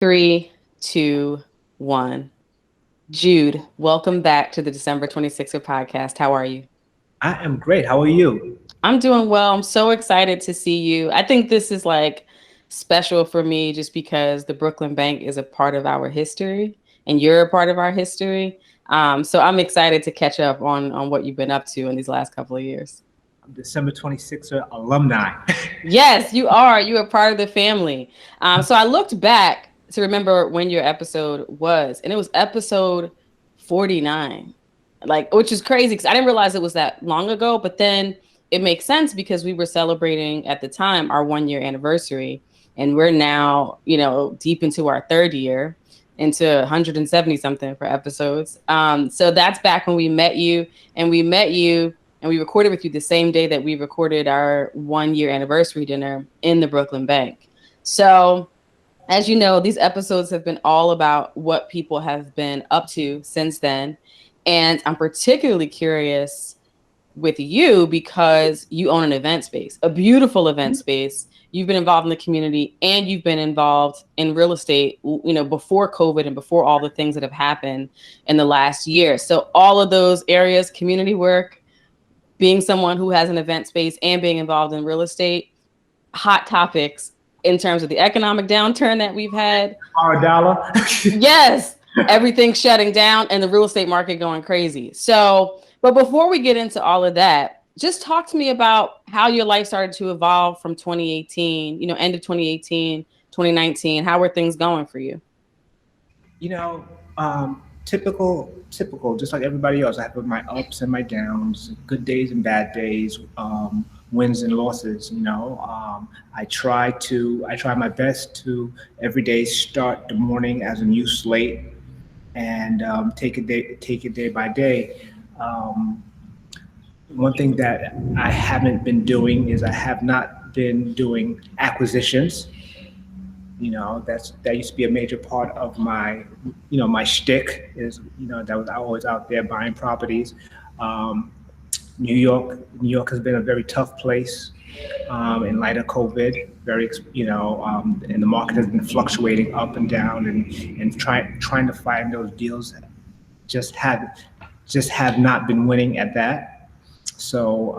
Three, two, one. Jude, welcome back to the December 26th podcast. How are you? I am great. How are you? I'm doing well. I'm so excited to see you. I think this is like special for me just because the Brooklyn Bank is a part of our history and you're a part of our history. So I'm excited to catch up on what you've been up to in these last couple of years. I'm December 26th alumni. Yes, you are. You are part of the family. So I looked back to remember when your episode was, and it was episode 49, like, which is crazy because I didn't realize it was that long ago. But then it makes sense because we were celebrating at the time our 1 year anniversary, and we're now, deep into our third year, into 170 something for episodes. So that's back when we met you, and we recorded with you the same day that we recorded our 1 year anniversary dinner in the Brooklyn Bank. So, as you know, these episodes have been all about what people have been up to since then. And I'm particularly curious with you because you own an event space, a beautiful event space. You've been involved in the community and you've been involved in real estate, before COVID and before all the things that have happened in the last year. So all of those areas, community work, being someone who has an event space and being involved in real estate, hot topics in terms of the economic downturn that we've had. Our dollar. Yes, everything's shutting down and the real estate market going crazy. So, but before we get into all of that, just talk to me about how your life started to evolve from 2018, end of 2018, 2019. How were things going for you? You know, typical, just like everybody else. I have my ups and my downs, good days and bad days, wins and losses. I try my best to every day start the morning as a new slate and take it day by day. Um, One thing that I haven't been doing is I have not been doing acquisitions. That used to be a major part of my shtick is, that was always out there buying properties. Um, New York has been a very tough place in light of COVID. And the market has been fluctuating up and down, and trying to find those deals just have just have not been winning at that. So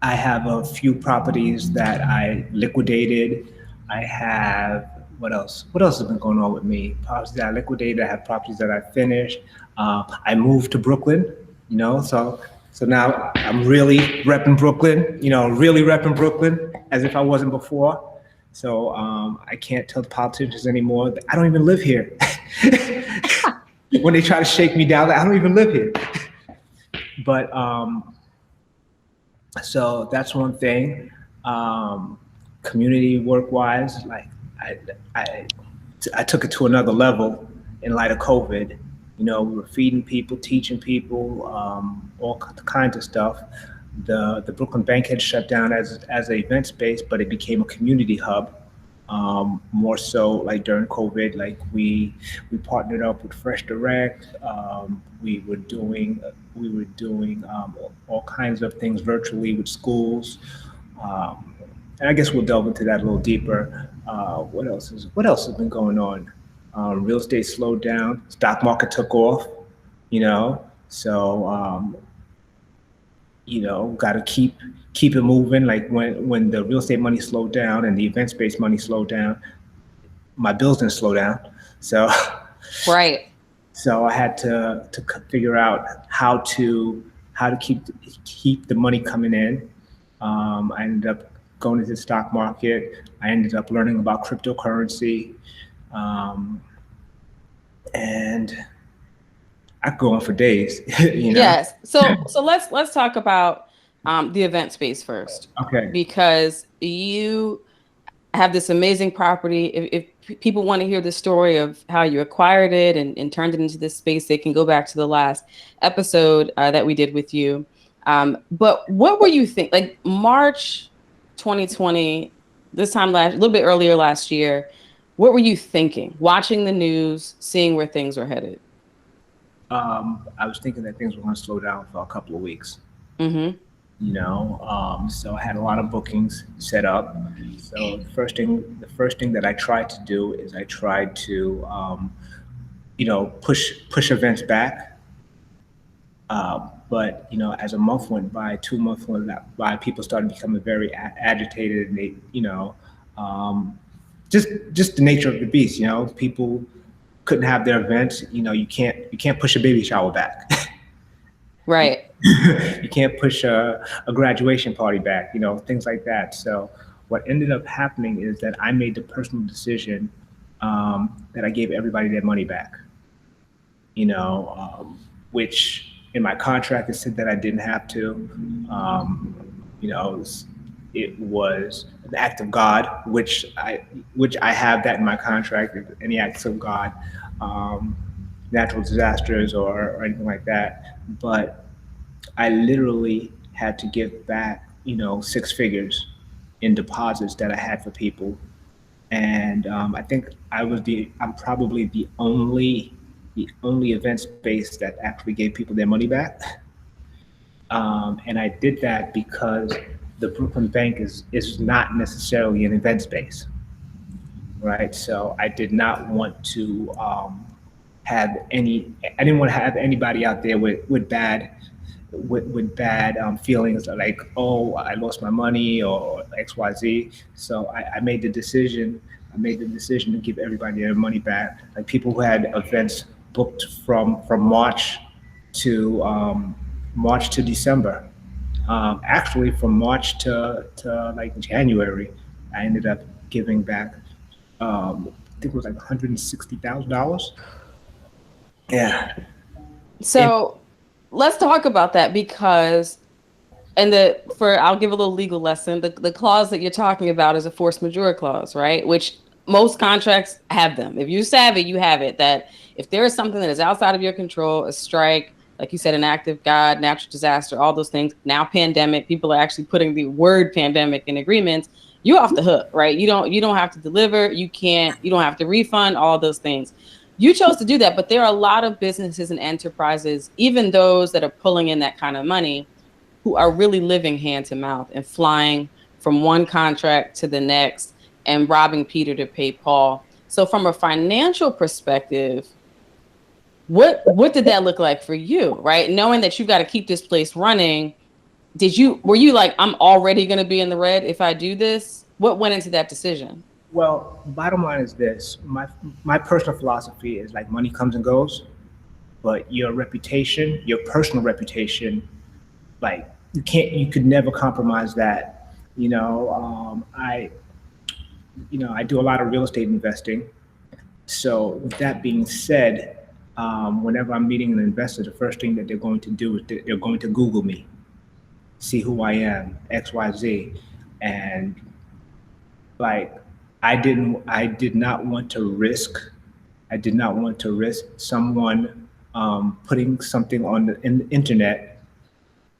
I have a few properties that I liquidated. I have what else? What else has been going on with me? Properties that I liquidated. I have properties that I finished. I moved to Brooklyn. So now I'm really repping Brooklyn. Really repping Brooklyn as if I wasn't before. So I can't tell the politicians anymore that I don't even live here. When they try to shake me down, I don't even live here. But so that's one thing. Community work wise, like I, I, I took it to another level in light of COVID. We were feeding people, teaching people, all kinds of stuff. The Brooklyn Bank had shut down as an event space, but it became a community hub. More so, like during COVID, like we partnered up with Fresh Direct. We were doing all kinds of things virtually with schools. And I guess we'll delve into that a little deeper. What else has been going on? Real estate slowed down. Stock market took off. So got to keep it moving. Like when the real estate money slowed down and the event space money slowed down, my bills didn't slow down. So Right. so I had to figure out how to keep the money coming in. I ended up going into the stock market. I ended up learning about cryptocurrency, um, and I could go on for days. Yes. So let's talk about the event space first, Okay. because you have this amazing property. If people want to hear the story of how you acquired it and turned it into this space, they can go back to the last episode that we did with you. But what were you think like March 2020, this time last, a little bit earlier last year? What were you thinking? Watching the news, seeing where things were headed. I was thinking that things were going to slow down for a couple of weeks. Mm-hmm. So I had a lot of bookings set up. So the first thing that I tried to do is I tried to, push events back. But as a month went by, 2 months went by, people started becoming very agitated, and they, um, just the nature of the beast. People couldn't have their events. You can't push a baby shower back. Right. You can't push a graduation party back, things like that. So what ended up happening is that I made the personal decision, that I gave everybody their money back, which in my contract it said that I didn't have to. It was an act of God, which I have that in my contract. Any acts of God, um, natural disasters or anything like that. But I literally had to give back, six figures in deposits that I had for people, and I think I'm probably the only event space that actually gave people their money back. And I did that because the Brooklyn Bank is not necessarily an event space, right? So I did not want to have any. I didn't want to have anybody out there with bad feelings like, oh, I lost my money or XYZ. So I made the decision. I made the decision to give everybody their money back. Like people who had events booked from March to December. Actually, from March to like January, I ended up giving back. I think it was like $160,000. Yeah. And So let's talk about that because, and I'll give a little legal lesson. The clause that you're talking about is a force majeure clause, right? Which most contracts have them. If you savvy, you have it. That if there is something that is outside of your control, a strike, like you said, an act of God, natural disaster, all those things. Now, pandemic, people are actually putting the word pandemic in agreements. You're off the hook, right? You don't have to deliver. You don't have to refund, all those things. You chose to do that, but there are a lot of businesses and enterprises, even those that are pulling in that kind of money, who are really living hand to mouth and flying from one contract to the next and robbing Peter to pay Paul. So from a financial perspective, what did that look like for you, right? Knowing that you've got to keep this place running, were you like, I'm already going to be in the red if I do this? What went into that decision? Well, bottom line is this: my personal philosophy is like money comes and goes, but your personal reputation, like you could never compromise that. I do a lot of real estate investing. So with that being said, whenever I'm meeting an investor, the first thing that they're going to do is they're going to Google me, see who I am, X, Y, Z, and like I did not want to risk. I did not want to risk someone putting something on the internet,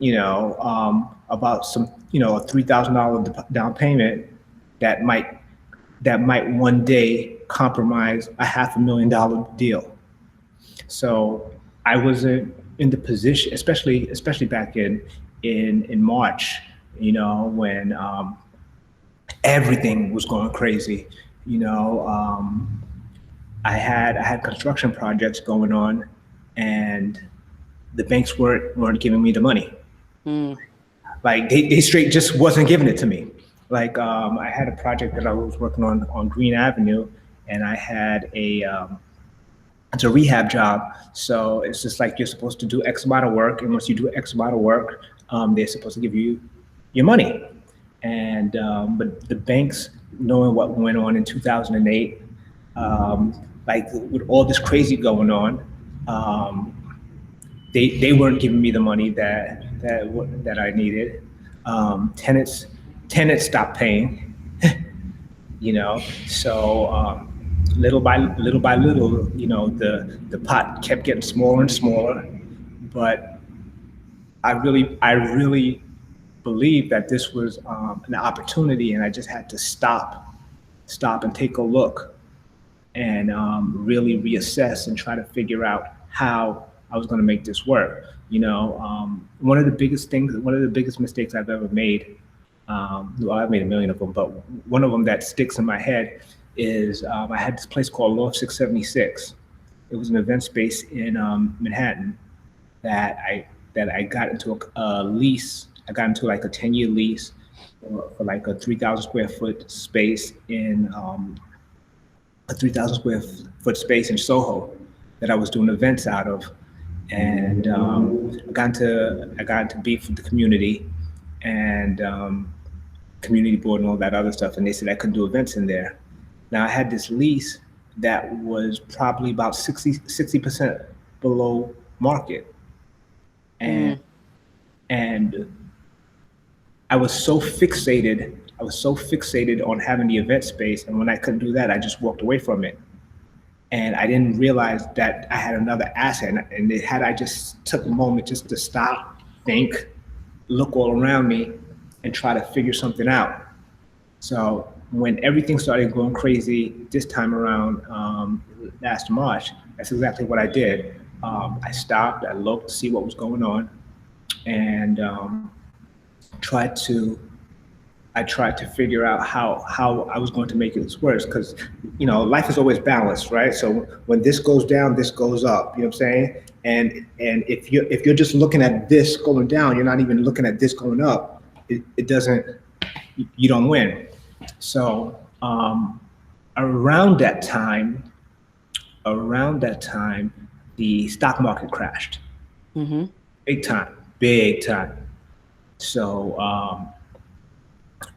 about a $3,000 down payment that might one day compromise a $500,000 deal. So I wasn't in the position, especially back in March, when everything was going crazy. You know, I had construction projects going on, and the banks weren't giving me the money. Mm. Like they straight just wasn't giving it to me. Like I had a project that I was working on Green Avenue, and I had it's a rehab job. So it's just like you're supposed to do X amount of work, and once you do X amount of work, they're supposed to give you your money. And but the banks, knowing what went on in 2008, like with all this crazy going on, they weren't giving me the money that I needed. Tenants stopped paying, So little by little, the pot kept getting smaller and smaller. But I really believed that this was an opportunity, and I just had to stop and take a look and really reassess and try to figure out how I was going to make this work. One of the biggest mistakes I've ever made. Well, I've made a million of them, but one of them that sticks in my head is I had this place called Loft 676. It was an event space in Manhattan that I got into a lease. I got into like a 10-year lease for like a 3,000 square foot space in a 3,000 square foot space in Soho that I was doing events out of, and I got into beef with the community and community board and all that other stuff, and they said I couldn't do events in there. Now I had this lease that was probably about 60% below market, and I was so fixated on having the event space, and when I couldn't do that, I just walked away from it. And I didn't realize that I had another asset, and had I just took a moment just to stop, think, look all around me, and try to figure something out. So when everything started going crazy this time around, last March, that's exactly what I did. I stopped, I looked to see what was going on, and I tried to figure out how I was going to make it worse, because life is always balanced, right? So when this goes down, this goes up. You know what I'm saying? And if you're just looking at this going down, you're not even looking at this going up. It doesn't. You don't win. So around that time, the stock market crashed. Mm-hmm. Big time. So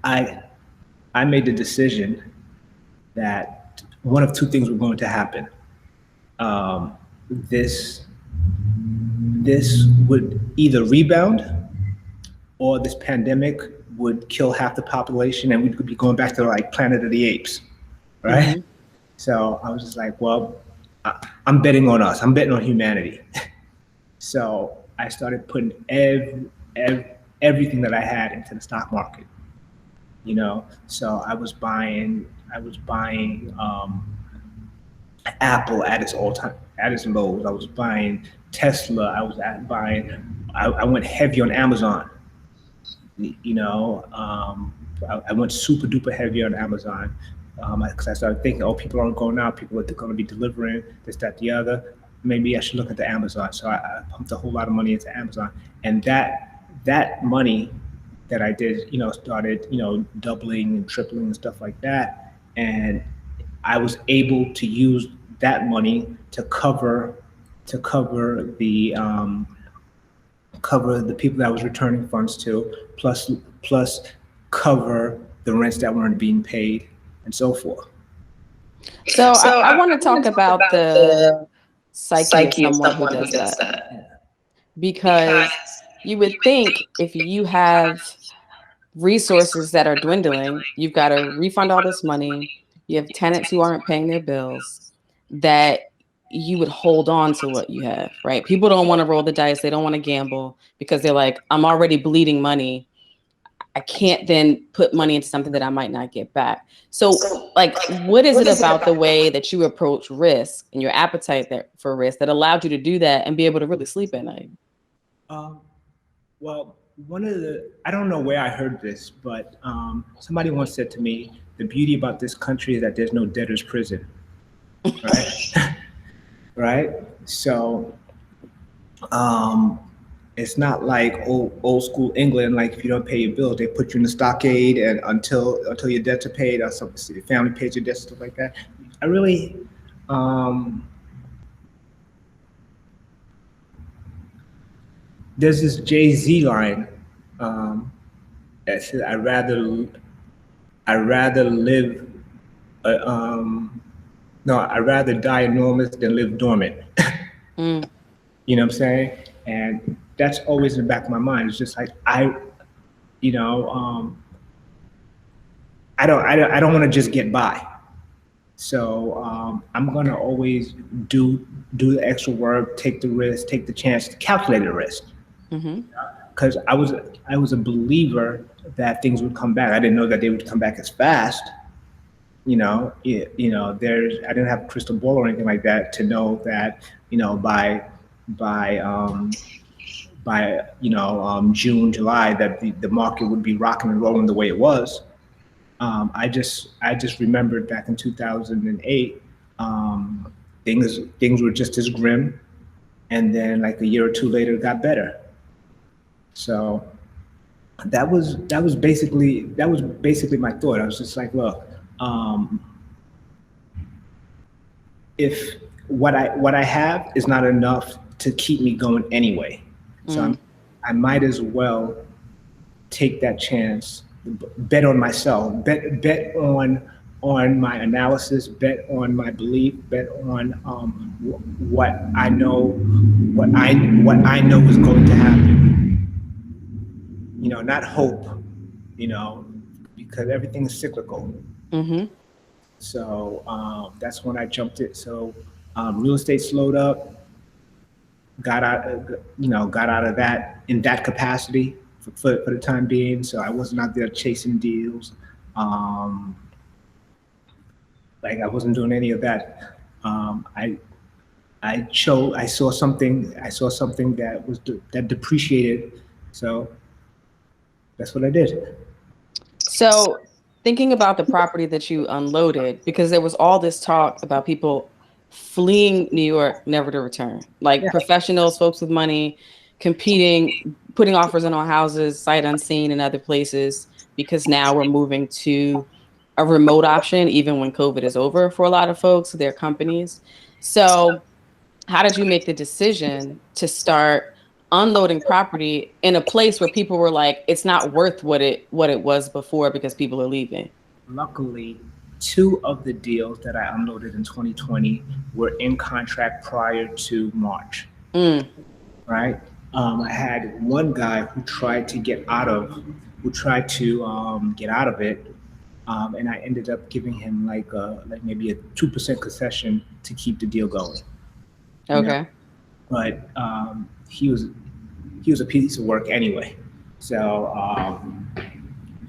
I made the decision that one of two things were going to happen. This would either rebound, or this pandemic would kill half the population, and we could be going back to like Planet of the Apes, right? Mm-hmm. So I was just like, well, I'm betting on us. I'm betting on humanity. So I started putting everything that I had into the stock market. So I was buying Apple at its lows. I was buying Tesla. I went heavy on Amazon. I went super duper heavy on Amazon, because I started thinking, people aren't going out. People are going to be delivering this, that, the other. Maybe I should look at the Amazon. So I pumped a whole lot of money into Amazon, and that money that I did, started, doubling and tripling and stuff like that. And I was able to use that money to cover the people that I was returning funds to, plus cover the rents that weren't being paid, and so forth. So I want to talk about the psyche of someone who does that. Because you would think if you have resources that are dwindling, you've got to refund all this money, you have tenants who aren't paying their bills, that you would hold on to what you have, right? People don't want to roll the dice. They don't want to gamble because they're like, I'm already bleeding money. I can't then put money into something that I might not get back. So like, what is it about the way that you approach risk and your appetite for risk that allowed you to do that and be able to really sleep at night? Well, I don't know where I heard this, but somebody once said to me, the beauty about this country is that there's no debtor's prison, right? Right? So it's not like old school England, like if you don't pay your bills, they put you in the stockade, and until your debts are paid, or your family pays your debts, stuff like that. I really, there's this Jay-Z line that says, I'd rather die enormous than live dormant. You know what I'm saying? And that's always in the back of my mind. It's just like I don't want to just get by. So I'm gonna always do the extra work, take the risk, take the chance, calculate the risk. Because I was a believer that things would come back. I didn't know that they would come back as fast. I didn't have a crystal ball or anything like that to know that, by by June, July, that the market would be rocking and rolling the way it was. I just remembered back in 2008, things were just as grim, and then like a year or two later, it got better. So that was basically my thought. I was just like, look, um, if what I have is not enough to keep me going anyway, so Mm. I might as well take that chance, bet on myself, bet on my analysis, bet on my belief, bet on what I know, what I know is going to happen. Not hope, because everything is cyclical. Mm-hmm. So that's when I jumped it. So real estate slowed up, got out of that in that capacity for the time being. So I wasn't out there chasing deals. Um, like I wasn't doing any of that. I saw something that depreciated. So that's what I did. So, thinking about the property that you unloaded, because there was all this talk about people fleeing New York, never to return, like Yeah. professionals, folks with money, competing, putting offers in on houses, sight unseen in other places, because now we're moving to a remote option, even when COVID is over for a lot of folks, their companies. So, how did you make the decision to start unloading property in a place where people were like, it's not worth what it was before because people are leaving? Luckily, two of the deals that I unloaded in 2020 were in contract prior to March, Mm, right? I had one guy who tried to get out of it, and I ended up giving him like maybe a 2% concession to keep the deal going. You know, okay. but he was a piece of work anyway. So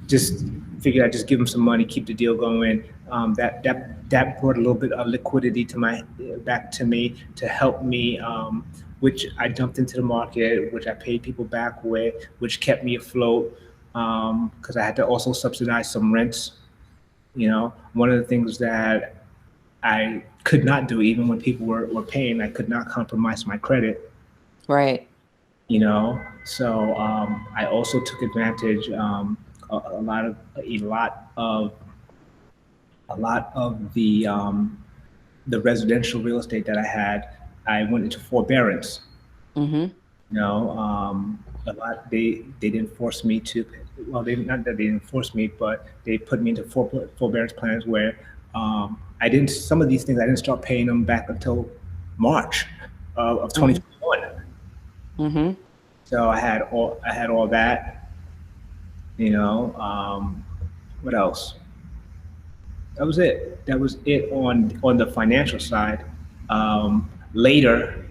just figured I'd just give him some money, keep the deal going. That brought a little bit of liquidity to my back to me to help me, which I dumped into the market, which I paid people back with, which kept me afloat because I had to also subsidize some rents. One of the things that I could not do, even when people were paying, I could not compromise my credit. Right. So I also took advantage, a lot of the residential real estate that I had. I went into forbearance. Mm-hmm. A lot they didn't force me to. Well, they not that they didn't force me, but they put me into forbearance plans where I didn't. Some of these things I didn't start paying them back until March of Mm-hmm. 2021. Mm-hmm. So I had all that. What else? That was it. That was it on the financial side. Later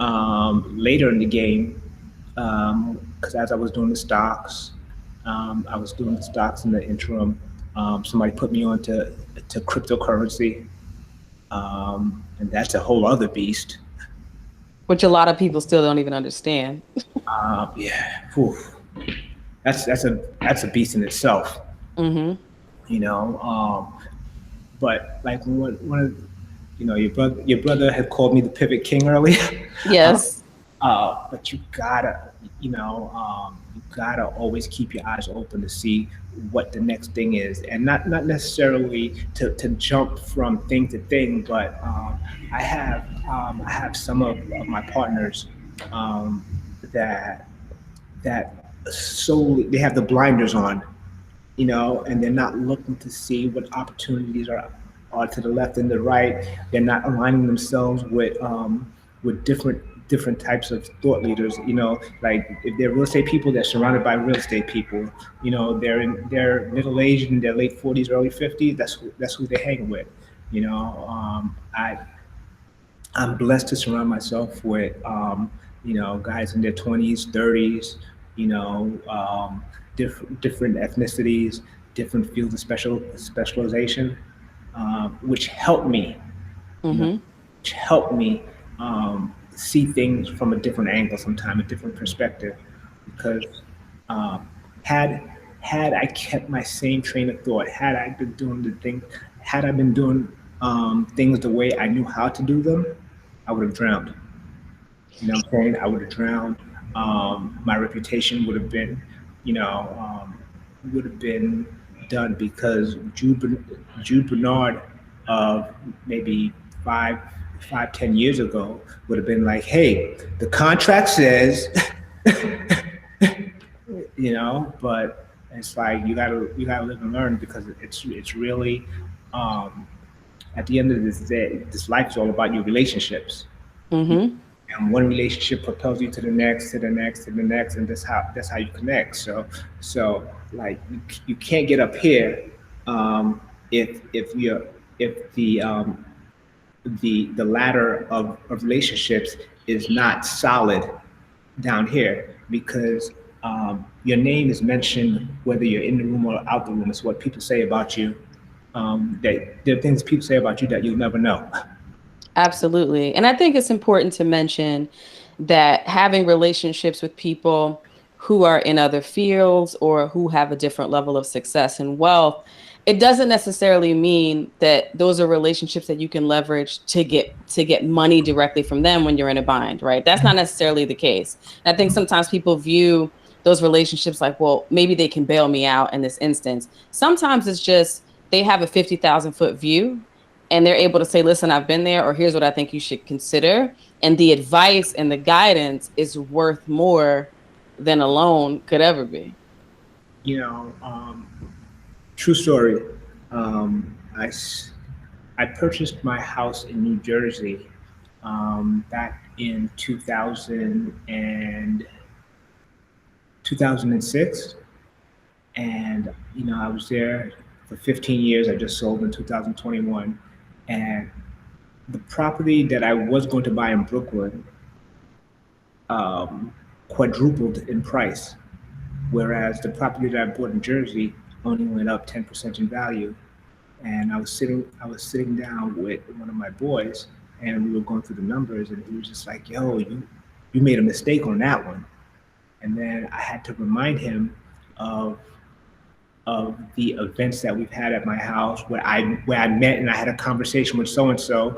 in the game, because as I was doing the stocks in the interim. Somebody put me on to cryptocurrency, and that's a whole other beast. Which a lot of people still don't even understand. Yeah, whew. That's a beast in itself. Mm-hmm. You know, but like one of your brother had called me the pivot king earlier. uh, Yes. but you gotta always keep your eyes open to see what the next thing is, and not necessarily to jump from thing to thing, but I have some of my partners um, that solely they have the blinders on, and they're not looking to see what opportunities are to the left and the right. They're not aligning themselves with different types of thought leaders. Like if they're real estate people, they're surrounded by real estate people. They're middle aged in their late 40s, early 50s. That's who they hang with. I'm blessed to surround myself with guys in their 20s, 30s, different ethnicities, different fields of specialization, which helped me, you know, Mm-hmm. which helped me see things from a different angle, sometimes a different perspective, because um, had had I kept my same train of thought, had I been doing the thing, had I been doing things the way I knew how to do them, I would have drowned. You know what I'm saying? I would have drowned. My reputation would have been, you know, would have been done because Jude Bernard of maybe five, 10 years ago would have been like, hey, the contract says, but it's like you gotta live and learn because it's really, um, at the end of this day, this life is all about your relationships, Mm-hmm. and one relationship propels you to the next, to the next, to the next, and that's how you connect. So like you can't get up here, um, if the ladder of relationships is not solid down here, because your name is mentioned whether you're in the room or out the room. It's what people say about you. That there are things people say about you that you'll never know. Absolutely. And I think it's important to mention that having relationships with people who are in other fields or who have a different level of success and wealth, it doesn't necessarily mean that those are relationships that you can leverage to get money directly from them when you're in a bind, right? That's not necessarily the case. And I think sometimes people view those relationships like, well, maybe they can bail me out in this instance. Sometimes it's just they have a 50,000-foot view and they're able to say, listen, I've been there, or here's what I think you should consider. And the advice and the guidance is worth more than a loan could ever be. You know, true story. I purchased my house in New Jersey back in 2006, and I was there for 15 years. I just sold in 2021, and the property that I was going to buy in Brooklyn um, quadrupled in price, whereas the property that I bought in Jersey only went up 10% in value. And I was sitting down with one of my boys, and we were going through the numbers, and he was just like, "Yo, you made a mistake on that one." And then I had to remind him of the events that we've had at my house, where I met and I had a conversation with and so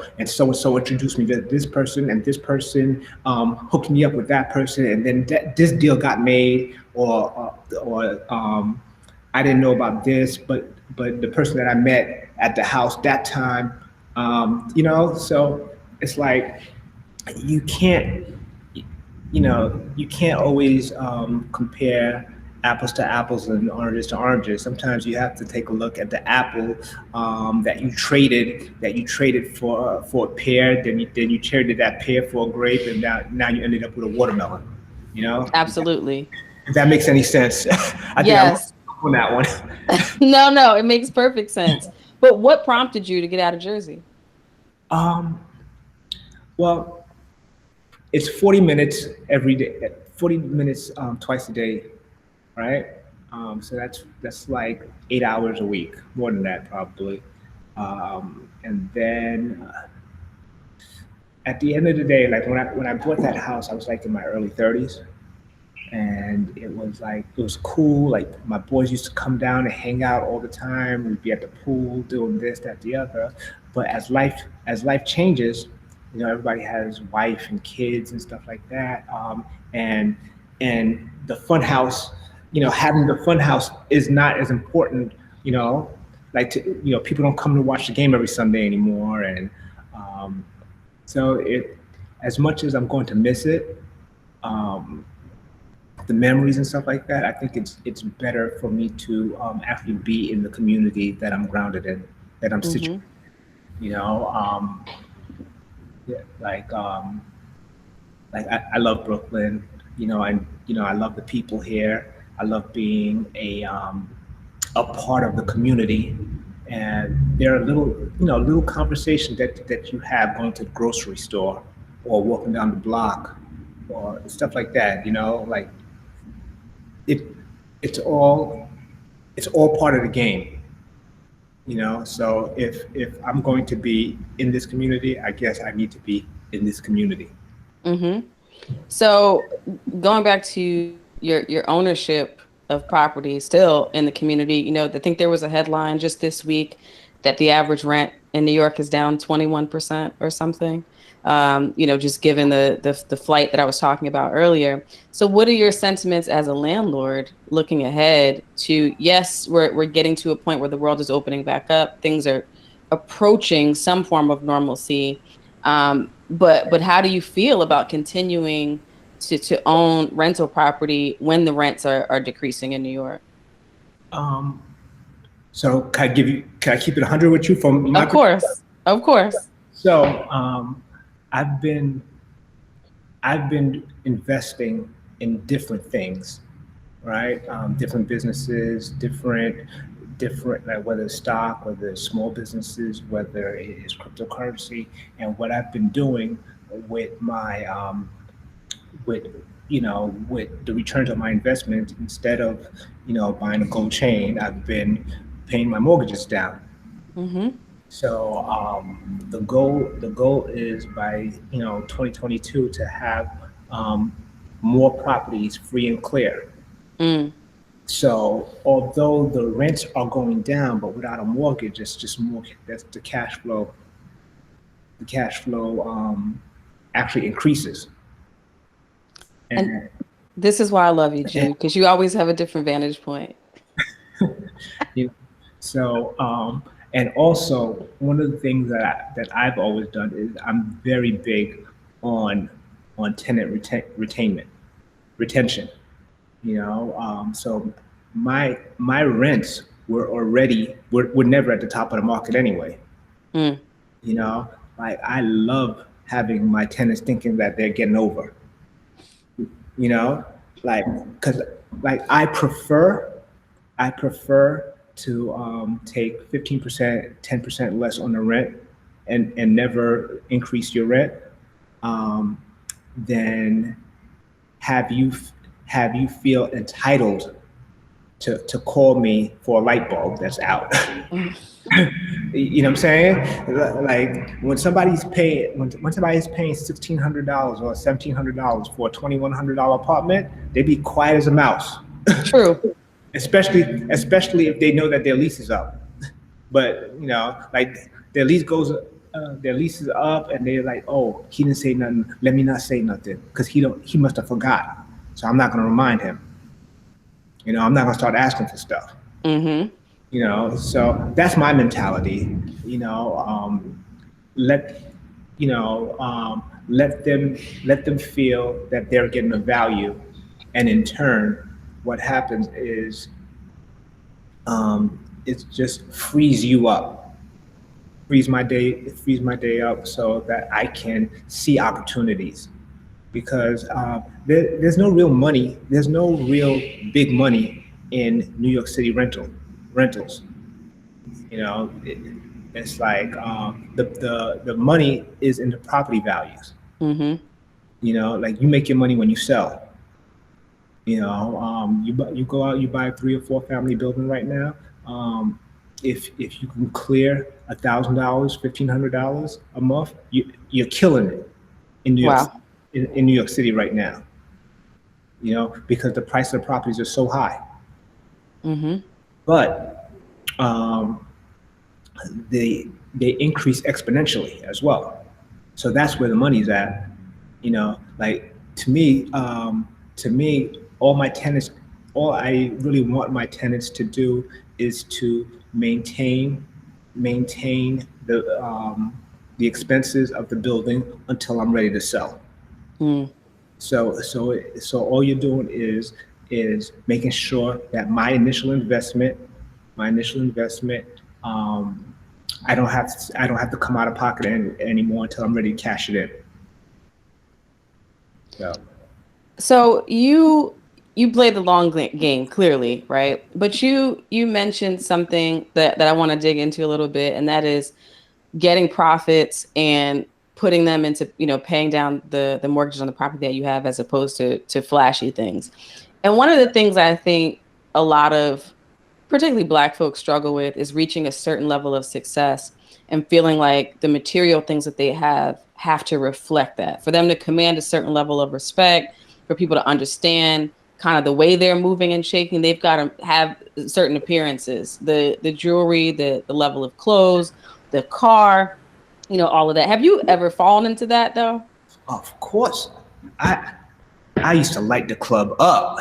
introduced me to this person, and this person hooked me up with that person, and then this deal got made, or I didn't know about this, but the person that I met at the house that time, so it's like you can't you can't always compare apples to apples and oranges to oranges. Sometimes you have to take a look at the apple that you traded for a pear, then you traded that pear for a grape, and now you ended up with a watermelon. You know, Absolutely. if that makes any sense. I think I wrote Yes. on that one. No, no, it makes perfect sense. But what prompted you to get out of Jersey? Um, well, it's 40 minutes every day, 40 minutes twice a day, right? So that's like 8 hours a week, more than that probably. And then at the end of the day, like when I bought that house, I was like in my early 30s, and it was cool. Like my boys used to come down and hang out all the time. We'd be at the pool doing this, that, the other. But as life changes, everybody has wife and kids and stuff like that. And the fun house, having the fun house is not as important. People don't come to watch the game every Sunday anymore, and um, so as much as I'm going to miss it. Um, the memories and stuff like that, I think it's better for me to actually be in the community that I'm grounded in, that I'm situated. Hmm. You know, yeah, like I love Brooklyn. And I love the people here. I love being a part of the community. And there are little conversations that you have going to the grocery store or walking down the block or stuff like that. Like it it's all part of the game. So if I'm going to be in this community, I guess I need to be in this community. Mm-hmm. So going back to your ownership of property still in the community, I think there was a headline just this week that the average rent in New York is down 21% or something. Just given the flight that I was talking about earlier. So what are your sentiments as a landlord looking ahead to, yes, we're getting to a point where the world is opening back up, things are approaching some form of normalcy. But how do you feel about continuing to own rental property when the rents are decreasing in New York? Um, so can I keep it 100 with you from my Of perspective? course. Of course. So I've been I've been investing in different things, right? Different businesses, different like whether it's stock, whether it's small businesses, whether it is cryptocurrency, and what I've been doing with my with with the returns on my investment, instead of buying a gold chain, I've been paying my mortgages down. Mm-hmm. So the goal is by 2022 to have um, more properties free and clear. Mm. So although the rents are going down, but without a mortgage, it's just more. That's the cash flow. The cash flow actually increases. And And, this is why I love you, and Jude, because you always have a different vantage point. you know, so and also one of the things that I've always done is I'm very big on tenant retainment retention. So my rents were never at the top of the market anyway. Mm. Like I love having my tenants thinking that they're getting over. You know, like because like I prefer to take 15%, 10% less on the rent, and never increase your rent, um, than have you have you feel entitled to call me for a light bulb that's out. Mm. You know what I'm saying? Like when somebody's paying $1,600 or $1,700 for a $2,100 apartment, they be quiet as a mouse. True. especially if they know that their lease is up. But like their lease is up, and they're like, oh, he didn't say nothing. Let me not say nothing because he must have forgot. So I'm not gonna remind him. I'm not gonna start asking for stuff. Mm-hmm. So that's my mentality. Let let them feel that they're getting a value, and in turn, what happens is it just frees you up, frees my day up, so that I can see opportunities. Because there's no real money, there's no real big money in New York City rentals. It's like the money is in the property values. Mm-hmm. Like you make your money when you sell. You go out, you buy a 3 or 4 family building right now. If you can clear $1,000, $1,500 a month, you're killing it in New York Wow. in New York City right now. Because the price of the properties are so high. Mm-hmm. But um, they increase exponentially as well. So that's where the money's at. Like to me, all I really want my tenants to do is to maintain the expenses of the building until I'm ready to sell. Mm. So all you're doing is making sure that my initial investment, um, I don't have to come out of pocket anymore until I'm ready to cash it in. So So you play the long game clearly, right? But you mentioned something that I want to dig into a little bit, and that is getting profits and putting them into, paying down the mortgage on the property that you have, as opposed to flashy things. And one of the things I think a lot of particularly Black folks struggle with is reaching a certain level of success and feeling like the material things that they have to reflect that. For them to command a certain level of respect, for people to understand kind of the way they're moving and shaking, they've got to have certain appearances, the jewelry, the level of clothes, the car, all of that. Have you ever fallen into that though? Of course. I used to light the club up.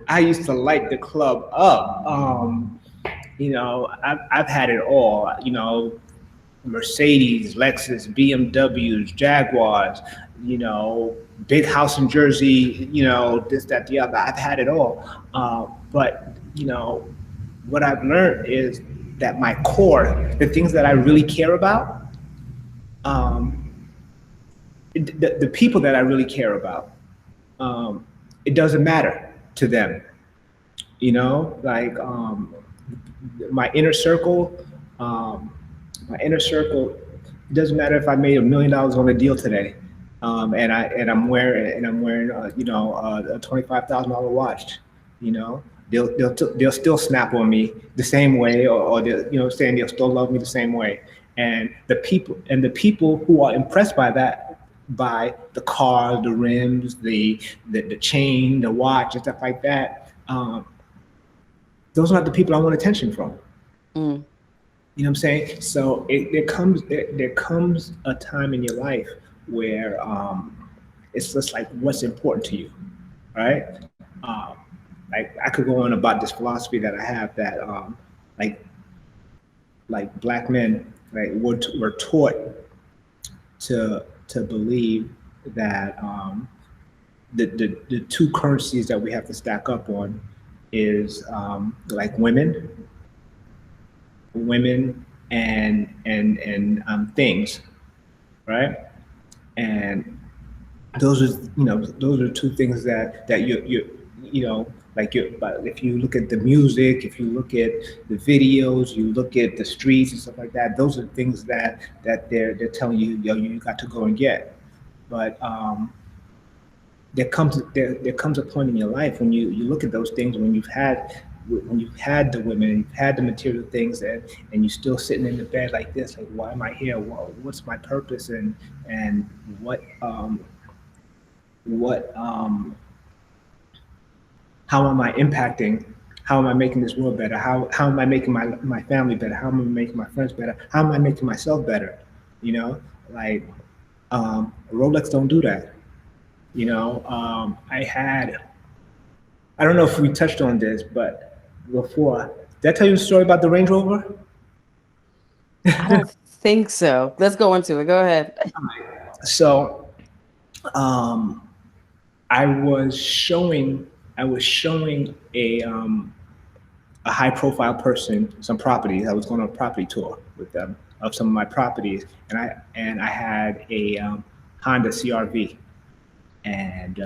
I used to light the club up. I've had it all. Mercedes, Lexus, BMWs, Jaguars. Big house in Jersey. This, that, the other. I've had it all. But what I've learned is that my core, the things that I really care about, the people that I really care about, it doesn't matter to them. Like my inner circle, it doesn't matter if I made $1 million on a deal today, and I'm wearing a $25,000 watch. They'll still snap on me the same way, or they'll still love me the same way. And the people who are impressed by that, by the car, the rims, the chain, the watch, and stuff like that, those are not the people I want attention from. Mm. You know what I'm saying? So there comes a time in your life where it's just like, what's important to you, right? Like I could go on about this philosophy that I have that like black men, right, we're taught to believe that the two currencies that we have to stack up on is like women and things, right? And those are two things that but if you look at the music, if you look at the videos, you look at the streets and stuff like that, those are things that they're telling you, you got to go and get. But there comes a point in your life when you look at those things, when you've had the women, you've had the material things, and you're still sitting in the bed like this, like, why am I here? What's my purpose? And how am I impacting? How am I making this world better? How am I making my family better? How am I making my friends better? How am I making myself better? Like Rolex don't do that. I don't know if we touched on this, but before, did I tell you a story about the Range Rover? I don't think so. Let's go into it. Go ahead. So, I was showing a high profile person some properties. I was going on a property tour with them of some of my properties, and I had a Honda CRV, and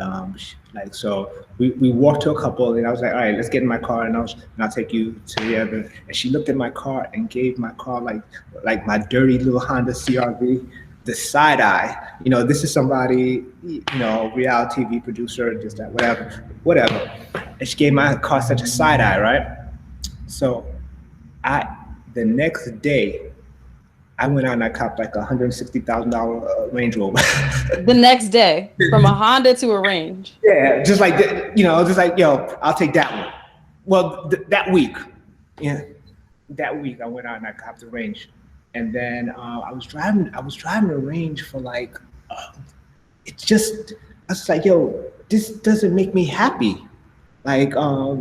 so we walked to a couple, and I was like, all right, let's get in my car, and I'll take you to the other. And she looked at my car and gave my car like my dirty little Honda CRV the side eye. This is somebody, reality TV producer, just that, whatever. And she gave my car such a side eye, right? So the next day, I went out and I copped like $160,000 Range Rover. The next day, from a Honda to a Range. Yeah, just like I'll take that one. Well, that week, I went out and I copped the Range. And then I was driving the Range for like, I was like, this doesn't make me happy. Like I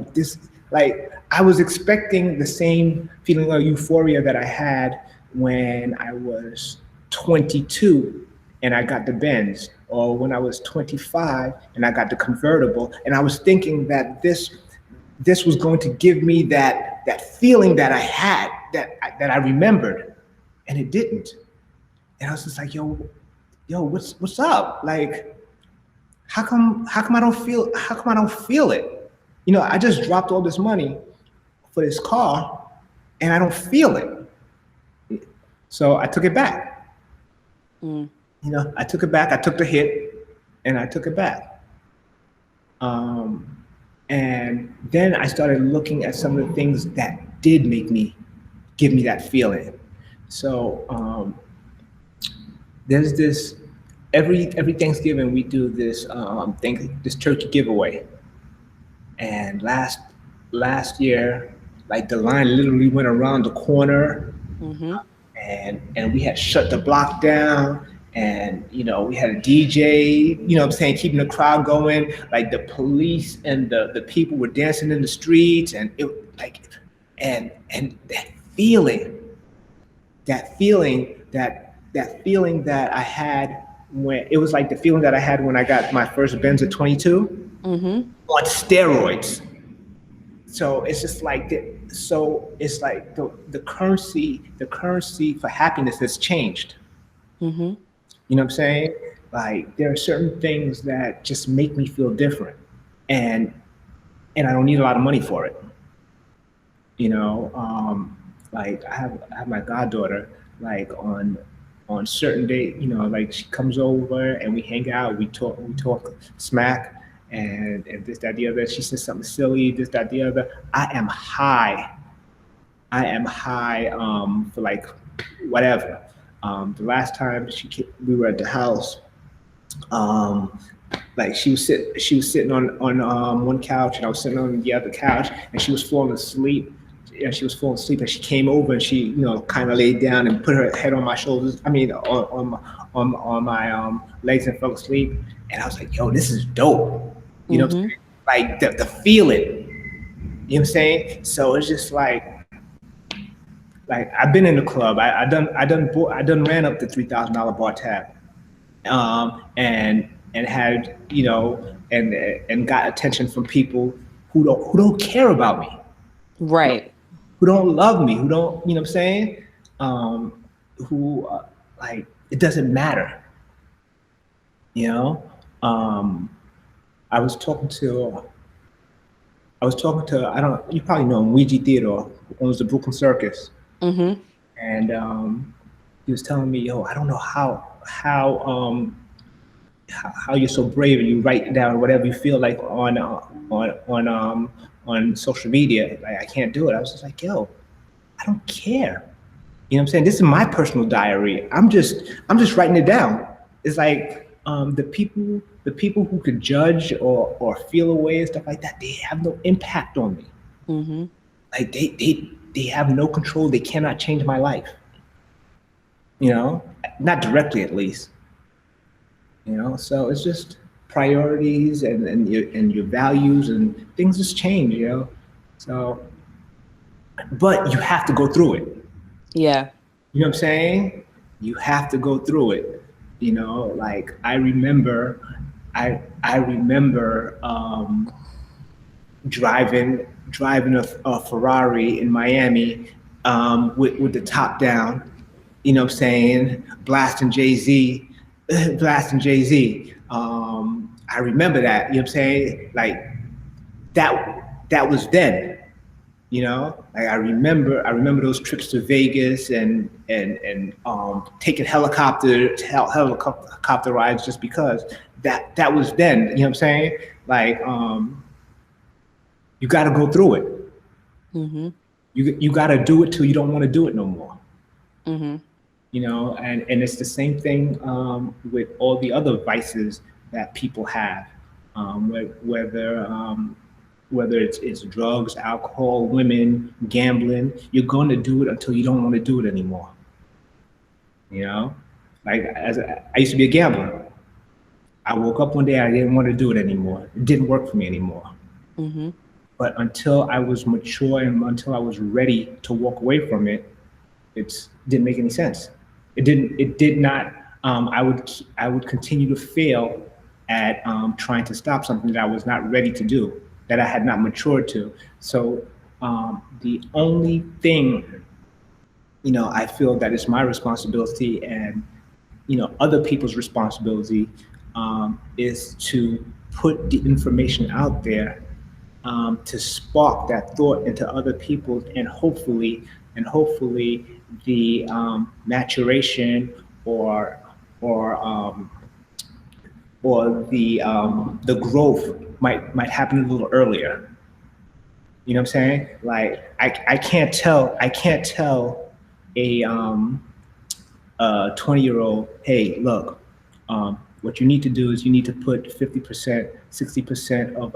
was expecting the same feeling of euphoria that I had when I was 22 and I got the Benz, or when I was 25 and I got the convertible. And I was thinking that this was going to give me that feeling that I had, that I remembered. And it didn't. And I was just like, yo, what's up? Like, how come I don't feel it? I just dropped all this money for this car and I don't feel it. So I took it back. I took it back. I took the hit and I took it back. And then I started looking at some of the things that did make me give me that feeling. So there's this every Thanksgiving we do this this turkey giveaway, and last year, like the line literally went around the corner, Mm-hmm. and we had shut the block down, and we had a DJ, what I'm saying, keeping the crowd going. Like the police and the people were dancing in the streets, and it like and feeling that feeling that I had when it was like the feeling that I had when I got my first Benz at 22 Mm-hmm. on steroids. So it's just like so it's like the currency for happiness has changed. Mm-hmm. You know what I'm saying? Like there are certain things that just make me feel different, and I don't need a lot of money for it. You know, like I have my goddaughter, like on certain day, like she comes over and we hang out, we talk smack, and this, that, the other. She says something silly, this, that, the other. I am high for like whatever. The last time we were at the house, um, like she was sitting on one couch, and I was sitting on the other couch, and she was falling asleep. Yeah, she was falling asleep, and she came over and she, kind of laid down and put her head on my shoulders. I mean, on my legs, and fell asleep. And I was like, "Yo, this is dope." You know what I'm Mm-hmm. saying? Like the feeling. You know what I'm saying? So it's just like I've been in the club. I done ran up the $3,000 bar tab, and had and got attention from people who don't care about me, Right. who don't love me, who don't, you know what I'm saying? Who like it doesn't matter, you know. Um, I was talking to I don't you probably know him, Ouija Theodore, who owns the Brooklyn Circus, Mm-hmm. and he was telling me, yo, I don't know how you're so brave and you write down whatever you feel like on social media. Like I can't do it. I was just like, yo, I don't care. You know what I'm saying? This is my personal diary. I'm just writing it down. It's like the people who could judge or feel away and stuff like that, they have no impact on me. Mm-hmm. Like they have no control. They cannot change my life. You know, not directly at least. So it's just priorities and your values and things just change. So but you have to go through it. Yeah. You know what I'm saying? You have to go through it. Like I remember driving a Ferrari in Miami, with the top down. You know what I'm saying? Blasting Jay Z. I remember that. You know what I'm saying? Like that was then. Like I remember those trips to Vegas and taking helicopter rides, just because that was then. You know what I'm saying? Like you got to go through it. Mm-hmm. You got to do it till you don't want to do it no more. Mm-hmm. And it's the same thing with all the other vices that people have, whether it's drugs, alcohol, women, gambling. You're going to do it until you don't want to do it anymore. You know, like I used to be a gambler. I woke up one day, I didn't want to do it anymore. It didn't work for me anymore. Mm-hmm. But until I was mature and until I was ready to walk away from it, it didn't make any sense. It didn't. It did not. I would continue to fail at trying to stop something that I was not ready to do, that I had not matured to. So the only thing, I feel that it's my responsibility, and other people's responsibility, is to put the information out there, to spark that thought into other people, and hopefully the maturation or or the growth might happen a little earlier. You know what I'm saying? Like I can't tell a 20-year-old, hey, look, what you need to do is you need to put 50%, 60% of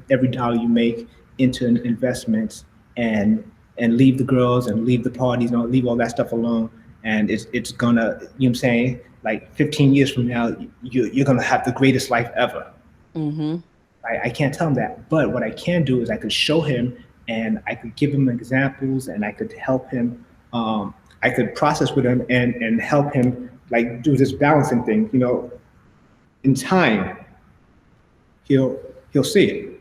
every dollar you make into investments, and leave the girls and leave the parties and leave all that stuff alone. And it's gonna, you know what I'm saying? Like 15 years from now, you're gonna have the greatest life ever. Mm-hmm. I can't tell him that. But what I can do is I could show him, and I could give him examples, and I could help him. I could process with him, and help him like do this balancing thing. In time, he'll he'll see it.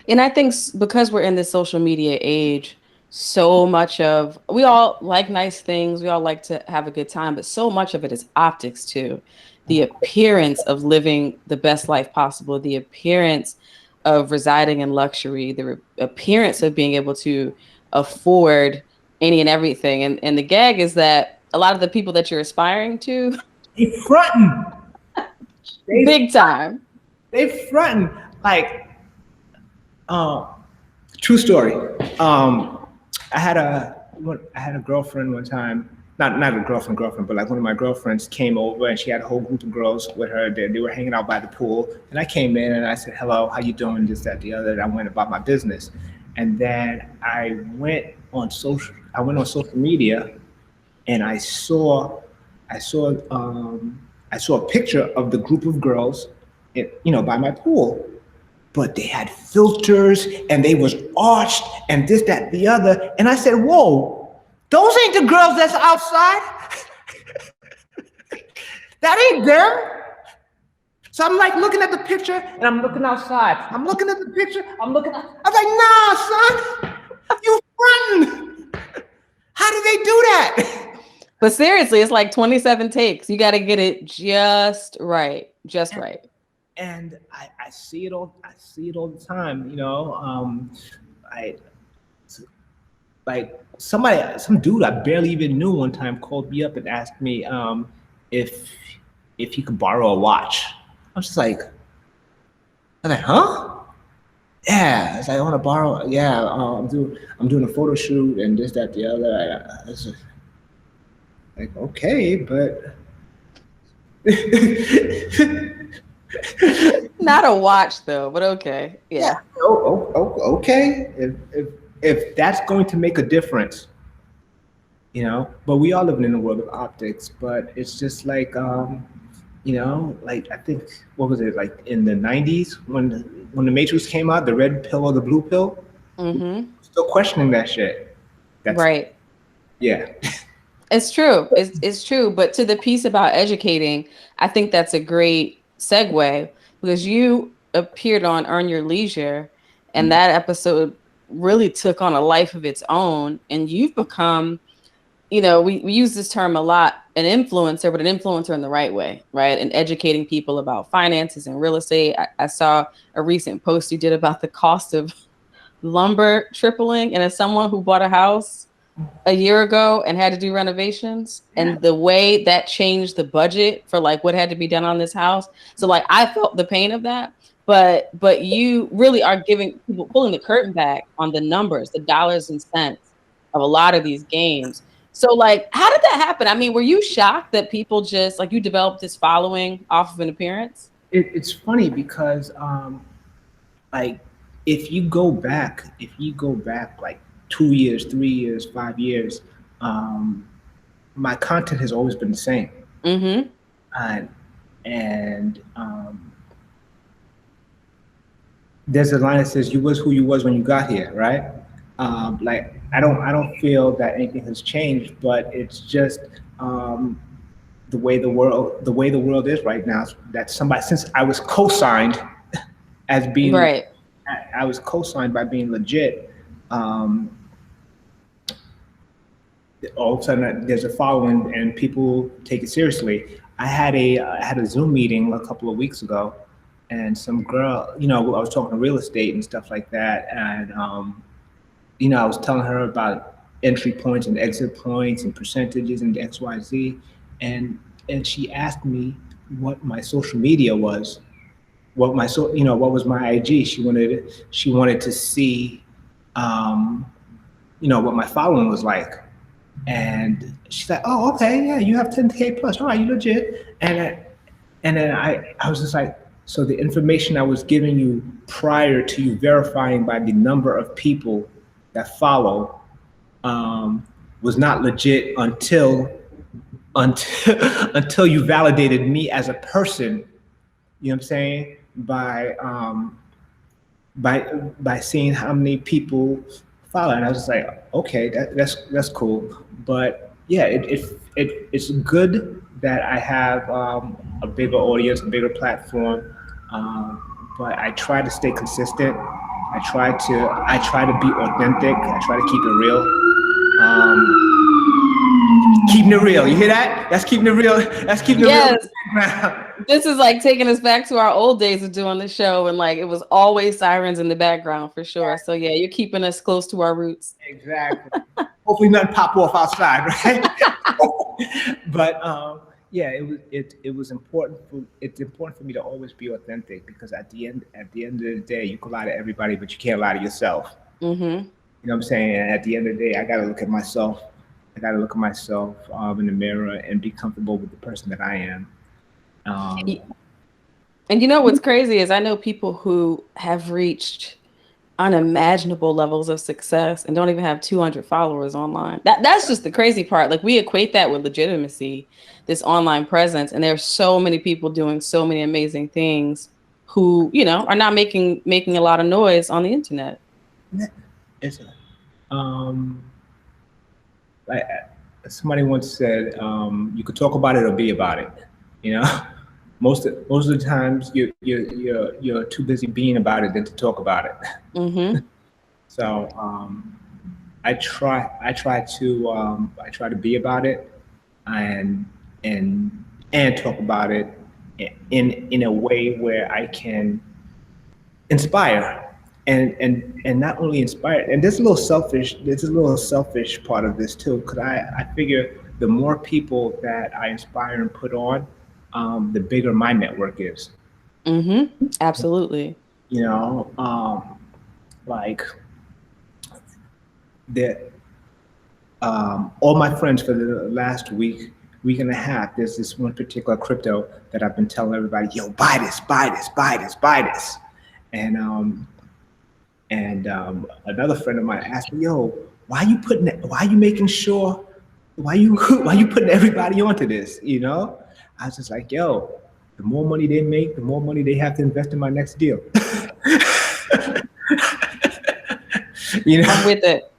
And I think because we're in this social media age, so much of we all like nice things, we all like to have a good time, but so much of it is optics too. The appearance of living the best life possible, the appearance of residing in luxury, the appearance of being able to afford any and everything. And the gag is that a lot of the people that you're aspiring to, They fronting. They big time. they fronting like. Uh, True story. I had a girlfriend one time. Not a girlfriend, but like one of my girlfriends came over, and she had a whole group of girls with her. They were hanging out by the pool, and I came in and I said, "Hello, how you doing?" This, that, the other. And I went about my business, and then I went on social media, and I saw, I saw a picture of the group of girls, by my pool, but they had filters and they was arched and this, that, the other. And I said, whoa, those ain't the girls that's outside. That ain't them. So I'm like looking at the picture and I'm looking outside. I'm looking at the picture. I'm like, nah, son, you fronting. How did they do that? But seriously, it's like 27 takes. You got to get it just right. Just right. And I see it all. I see it all the time. I like some dude I barely even knew one time called me up and asked me if he could borrow a watch. I was just like, huh? Yeah, it's like I want to borrow. Yeah, I'm doing a photo shoot and this, that, the other. It's just like, okay, but. Not a watch though, but okay. Yeah. Okay. If that's going to make a difference, but we are living in a world of optics. But it's just like, like I think, what was it, like in the '90s when the Matrix came out, the red pill or the blue pill? Mm-hmm. Still questioning that shit. That's right. Yeah. It's true. It's true. But to the piece about educating, I think that's a great segue, because you appeared on Earn Your Leisure, and that episode really took on a life of its own. And you've become, we use this term a lot, an influencer, but an influencer in the right way, right? And educating people about finances and real estate. I saw a recent post you did about the cost of lumber tripling, and as someone who bought a house a year ago and had to do renovations, and the way that changed the budget for like what had to be done on this house. So like I felt the pain of that, but you really are giving people, pulling the curtain back on the numbers, the dollars and cents of a lot of these games. So like, how did that happen? I mean, were you shocked that people just like, you developed this following off of an appearance? It's funny because like if you go back like 2 years, 3 years, 5 years, my content has always been the same. Mm-hmm. And there's a line that says, "You was who you was when you got here," right? Like I don't feel that anything has changed, but it's just the way the world is right now. That somebody, since I was co-signed as being right, I was co-signed by being legit. All of a sudden there's a following and people take it seriously. I had a Zoom meeting a couple of weeks ago, and some girl, I was talking to real estate and stuff like that, and I was telling her about entry points and exit points and percentages and XYZ, and she asked me what my social media was, what was my IG. She wanted to see um, what my following was like. And she's like, "Oh, okay, yeah, you have 10K plus. All right, you legit." And then I was just like, so the information I was giving you prior to you verifying by the number of people that follow um, was not legit until until you validated me as a person. You know what I'm saying? By seeing how many people follow, and I was just like, okay, that's cool. But yeah, it's good that I have a bigger audience, a bigger platform. But I try to stay consistent. I try to be authentic. I try to keep it real. Keeping it real. You hear that? That's keeping it real. That's keeping it real in Yes. the background. This is like taking us back to our old days of doing the show, and like it was always sirens in the background for sure. So yeah, you're keeping us close to our roots. Exactly. Hopefully nothing pop off outside, right? But yeah, it was important it's important for me to always be authentic, because at the end of the day, you can lie to everybody, but you can't lie to yourself. Mm-hmm. You know what I'm saying? And at the end of the day, I gotta look at myself. I gotta look at myself in the mirror and be comfortable with the person that I am. Um, And you know what's crazy is I know people who have reached unimaginable levels of success and don't even have 200 followers online. That's just the crazy part. Like we equate that with legitimacy, this online presence, and there's so many people doing so many amazing things who, are not making a lot of noise on the internet. it's um, like somebody once said, you could talk about it or be about it. You know, most of the times you're too busy being about it than to talk about it. Mm-hmm. So I try to be about it, and and talk about it in a way where I can inspire, and not only inspire. And there's a little selfish part of this too, because I figure the more people that I inspire and put on, the bigger my network is. Mm-hmm. Absolutely. You know, like the all my friends for the last week and a half, there's this one particular crypto that I've been telling everybody, yo, buy this, buy this, buy this, buy this. And another friend of mine asked me, yo, why you making sure, why you putting everybody onto this? I was just like, yo, the more money they make, the more money they have to invest in my next deal. you I'm know, with it.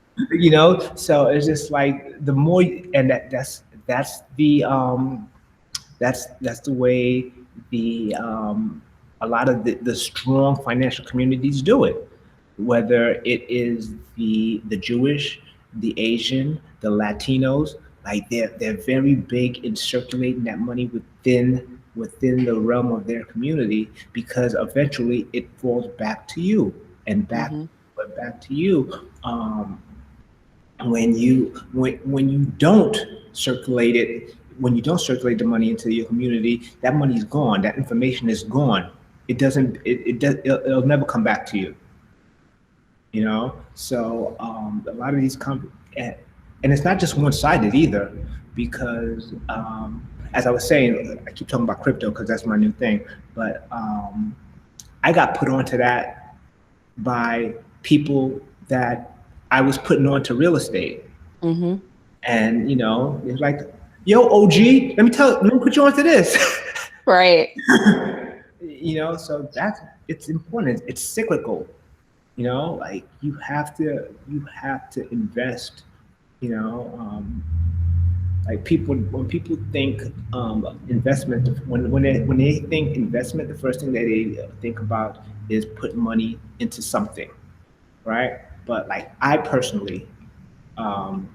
so it's just like the more, and that's the way the a lot of the strong financial communities do it, whether it is the Jewish, the Asian, the Latinos. Like they're very big in circulating that money within the realm of their community, because eventually it falls back to you, and Mm-hmm. back to you. When you don't circulate it, when you don't circulate the money into your community, that money's gone. That information is gone. It doesn't. It'll never come back to you. So a lot of and it's not just one-sided either, because as I was saying, I keep talking about crypto because that's my new thing, but I got put onto that by people that I was putting onto real estate. Mm-hmm. And it's like, yo, OG, let me put you onto this. Right. So it's important. It's cyclical. Like you have to invest. you know like when people think investment, when they think investment, the first thing that they think about is putting money into something, right? But like I personally, um,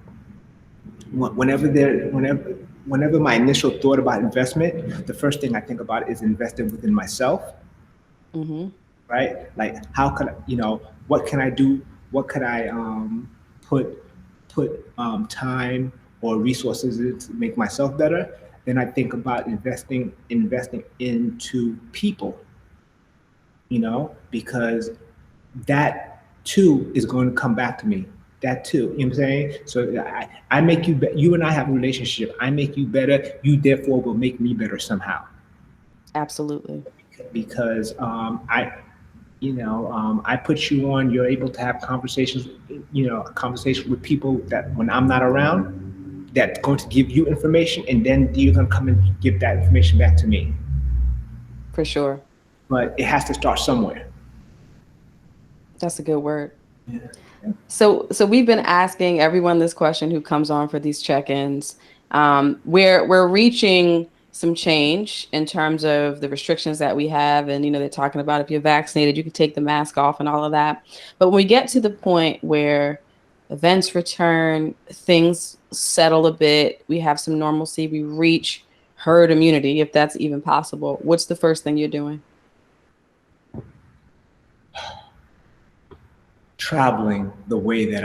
whenever my initial thought about investment, the first thing I think about is investing within myself, Mm-hmm. right? Like how could I, what can I do? What could I put time or resources in to make myself better? Then I think about investing into people, because that too is going to come back to me. That too, you know what I'm saying? So I make you, you and I have a relationship. I make you better. You therefore will make me better somehow. Absolutely. Because I put you on. You're able to have conversations, conversation with people that when I'm not around, that's going to give you information, and then you're going to come and give that information back to me. For sure. But it has to start somewhere. That's a good word. Yeah. So we've been asking everyone this question who comes on for these check-ins. We're reaching some change in terms of the restrictions that we have, and they're talking about if you're vaccinated, you can take the mask off and all of that. But when we get to the point where events return, things settle a bit, we have some normalcy, we reach herd immunity, if that's even possible. What's the first thing you're doing? Traveling the way that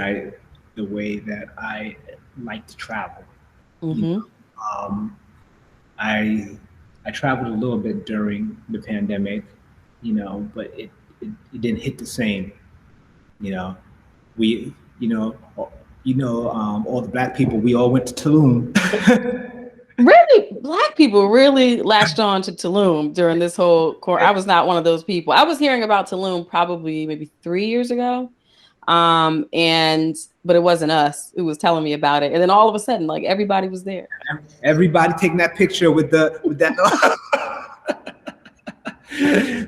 I like to travel. Mm-hmm. I traveled a little bit during the pandemic, but it didn't hit the same. We, all the Black people, we all went to Tulum. Really, Black people really latched on to Tulum during this whole I was not one of those people. I was hearing about Tulum probably maybe 3 years ago. But it wasn't us who was telling me about it. And then all of a sudden, like everybody was there. Everybody taking that picture with that.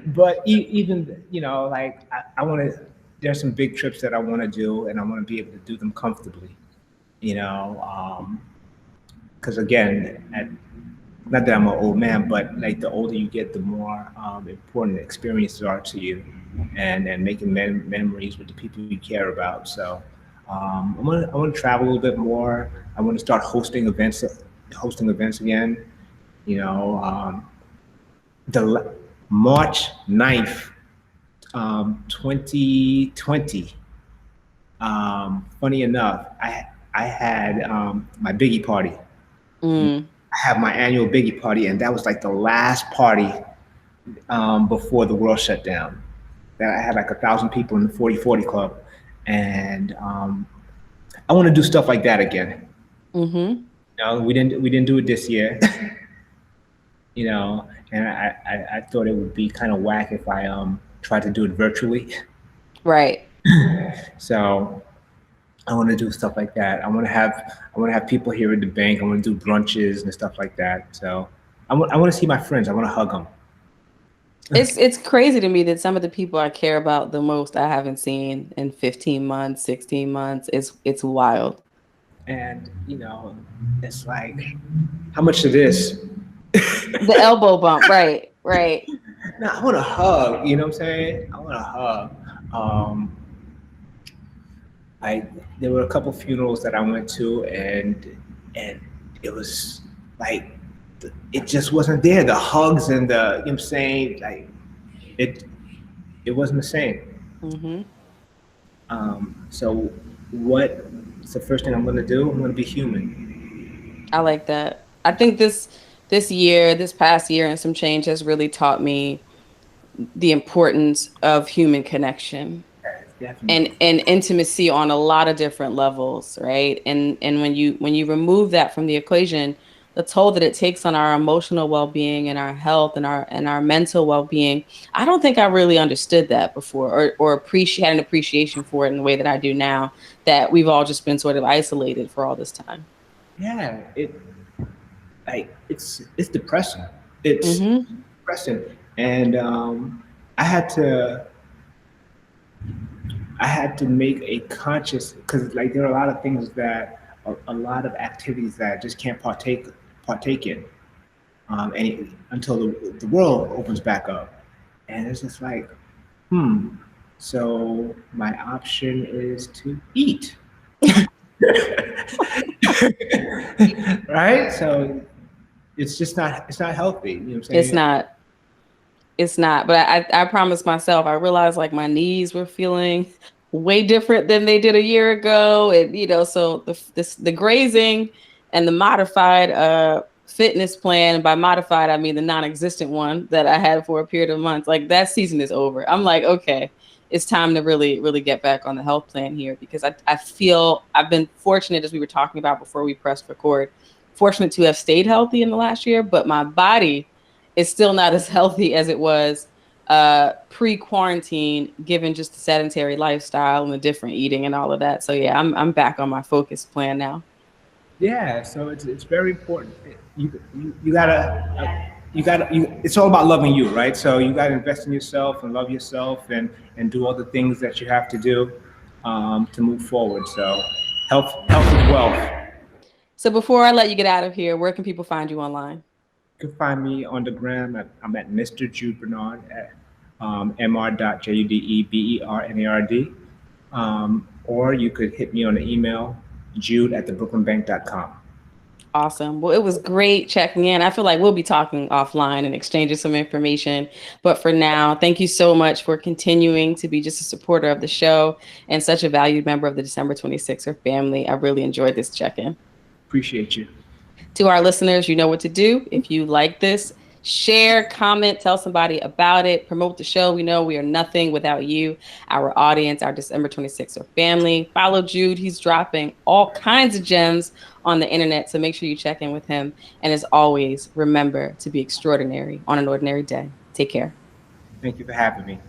But even, I want to, there's some big trips that I want to do, and I want to be able to do them comfortably, because again, not that I'm an old man, but like the older you get, the more important experiences are to you, and making memories with the people you care about. So I want to travel a little bit more. I want to start hosting events again. The March 9th, 2020. Funny enough, I had my Biggie party. Mm. I have my annual Biggie party, and that was like the last party before the world shut down. That I had like 1,000 people in the 40/40 club, and I want to do stuff like that again. Mm-hmm. We didn't do it this year, and I thought it would be kind of whack if I tried to do it virtually. Right. So I want to do stuff like that. I want to have people here at the bank. I want to do brunches and stuff like that. So I want to see my friends. I want to hug them. It's crazy to me that some of the people I care about the most I haven't seen in 15 months, 16 months. It's wild. And it's like, how much of this? The elbow bump, right. No, I want to hug. You know what I'm saying? I want to hug. There were a couple funerals that I went to, and it was like, it just wasn't there. The hugs and the, you know what I'm saying, like it wasn't the same. Mm-hmm. So what's the first thing I'm going to do? I'm going to be human. I like that. I think this past year and some change has really taught me the importance of human connection. And intimacy on a lot of different levels, right? And when you remove that from the equation, the toll that it takes on our emotional well-being and our health and our mental well-being, I don't think I really understood that before, or had an appreciation for it in the way that I do now, that we've all just been sort of isolated for all this time. Yeah, it's depressing. It's depressing, and I had to make a conscious, because like there are a lot of things that a lot of activities that I just can't partake in, until the world opens back up, and it's just like, so my option is to eat. Right? So it's not healthy. You know what I'm saying? It's not. But I promised myself, I realized like my knees were feeling way different than they did a year ago. And, so the grazing and the modified fitness plan, and by modified, I mean the non-existent one that I had for a period of months, like that season is over. I'm like, okay, it's time to really, really get back on the health plan here, because I feel I've been fortunate, as we were talking about before we pressed record, fortunate to have stayed healthy in the last year, but my body is still not as healthy as it was pre-quarantine, given just the sedentary lifestyle and the different eating and all of that. So yeah, I'm back on my focus plan now. Yeah, so it's very important. You gotta it's all about loving you, right? So you gotta invest in yourself and love yourself and do all the things that you have to do to move forward. So health is wealth. So before I let you get out of here, where can people find you online? You can find me on the gram. I'm at Mr. Jude Bernard at mr.judebernard. Or you could hit me on the email, jude@thebrooklynbank.com. Awesome. Well, it was great checking in. I feel like we'll be talking offline and exchanging some information. But for now, thank you so much for continuing to be just a supporter of the show and such a valued member of the December 26er family. I really enjoyed this check-in. Appreciate you. To our listeners, you know what to do. If you like this, share, comment, tell somebody about it, promote the show. We know we are nothing without you, our audience, our December 26er family. Follow Jude. He's dropping all kinds of gems on the internet, so make sure you check in with him. And as always, remember to be extraordinary on an ordinary day. Take care. Thank you for having me.